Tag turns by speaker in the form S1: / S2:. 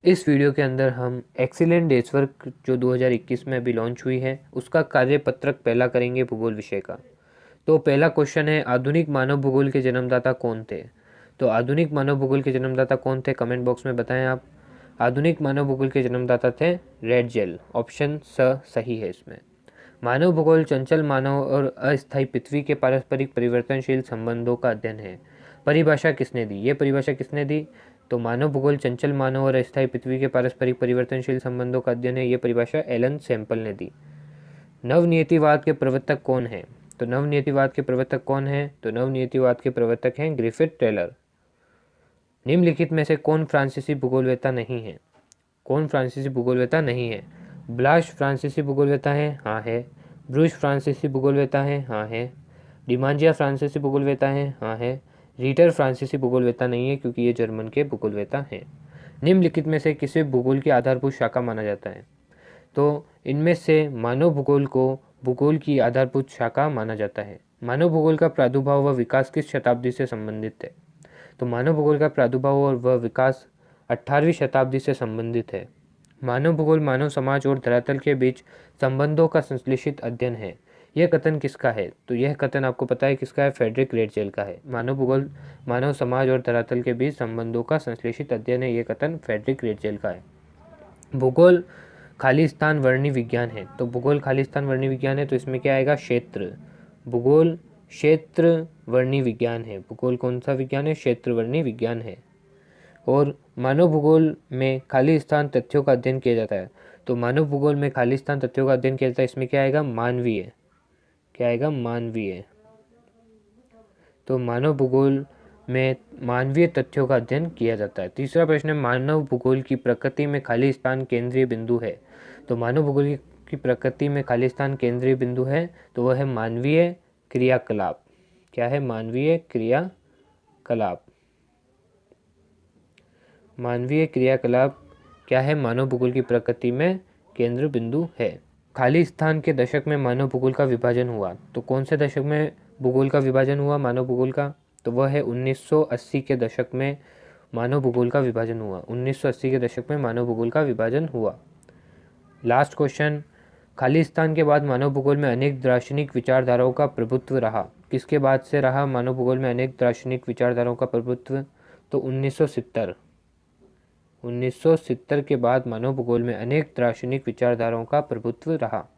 S1: इस वीडियो के अंदर हम एक्सीलेंट डेज वर्क जो 2021 में अभी लॉन्च हुई है उसका कार्यपत्रक पहला करेंगे भूगोल विषय का। तो पहला क्वेश्चन है, आधुनिक मानव भूगोल के जन्मदाता कौन थे? तो आधुनिक मानव भूगोल के जन्मदाता कौन थे, कमेंट बॉक्स में बताएं आप। आधुनिक मानव भूगोल के जन्मदाता थे रेडजेल, ऑप्शन स सही है इसमें। मानव भूगोल चंचल मानव और अस्थायी पृथ्वी के पारस्परिक परिवर्तनशील संबंधों का अध्ययन है। परिभाषा किसने दी? ये परिभाषा किसने दी? तो मानव भूगोल चंचल मानव और अस्थायी पृथ्वी के पारस्परिक परिवर्तनशील संबंधों का अध्ययन है, ये परिभाषा एलन सैंपल ने दी। नवनियतिवाद के प्रवर्तक कौन है? तो नवनियतिवाद के प्रवर्तक कौन है? तो नवनियतिवाद के प्रवर्तक हैं ग्रिफिथ टेलर। निम्नलिखित में से कौन फ्रांसीसी भूगोलवेत्ता नहीं है? कौन फ्रांसीसी भूगोलवेत्ता नहीं है? ब्लाश फ्रांसीसी भूगोलवेत्ता है? हाँ है। ब्रूस फ्रांसीसी भूगोलवेत्ता है? हाँ है। डिमांजिया फ्रांसीसी भूगोलवेत्ता है? हाँ है। रीटर फ्रांसीसी भूगोलवेत्ता नहीं है क्योंकि ये जर्मन के भूगोलवेत्ता हैं। निम्नलिखित में से किसे भूगोल की आधारभूत शाखा माना जाता है? तो इनमें से मानव भूगोल को भूगोल की आधारभूत शाखा माना जाता है। मानव भूगोल का प्रादुर्भाव व विकास किस शताब्दी से संबंधित है? तो मानव भूगोल का प्रादुर्भाव और वह विकास 18वीं शताब्दी से संबंधित है। मानव भूगोल मानव समाज और धरातल के बीच संबंधों का संश्लेषित अध्ययन है। यह कथन किसका है? तो यह कथन आपको पता है किसका है, फ्रेडरिक रेडजेल का है। मानव भूगोल मानव समाज और धरातल के बीच संबंधों का संश्लेषित अध्ययन है, यह कथन फ्रेडरिक रेडजेल का है। भूगोल खाली स्थान वर्णी विज्ञान है। तो भूगोल खाली स्थान वर्णी विज्ञान है, तो इसमें क्या आएगा, क्षेत्र। भूगोल क्षेत्र वर्णी विज्ञान है। भूगोल कौन सा विज्ञान है? क्षेत्र वर्णी विज्ञान है। और मानव भूगोल में खाली स्थान तथ्यों का अध्ययन किया जाता है। तो मानव भूगोल में खाली स्थान तथ्यों का अध्ययन किया जाता है, इसमें क्या आएगा, मानवीय। क्या आएगा, मानवीय। तो मानव भूगोल में मानवीय तथ्यों का अध्ययन किया जाता है। तीसरा प्रश्न है, मानव भूगोल की प्रकृति में खाली स्थान केंद्रीय बिंदु है। तो मानव भूगोल की प्रकृति में खाली स्थान केंद्रीय बिंदु है, तो वह है मानवीय क्रियाकलाप। क्या है? मानवीय क्रियाकलाप। मानवीय क्रियाकलाप क्या है? मानव भूगोल की प्रकृति में केंद्र बिंदु है। खाली स्थान के दशक में मानव भूगोल का विभाजन हुआ। तो कौन से दशक में भूगोल का विभाजन हुआ मानव भूगोल का? तो वह है 1980 के दशक में मानव भूगोल का विभाजन हुआ। 1980 के दशक में मानव भूगोल का विभाजन हुआ। लास्ट क्वेश्चन, खाली स्थान के बाद मानव भूगोल में अनेक दार्शनिक विचारधाराओं का प्रभुत्व रहा। किसके बाद से रहा मानव भूगोल में अनेक दार्शनिक विचारधाराओं का प्रभुत्व? तो 1970 के बाद मानव भूगोल में अनेक दार्शनिक विचारधाराओं का प्रभुत्व रहा।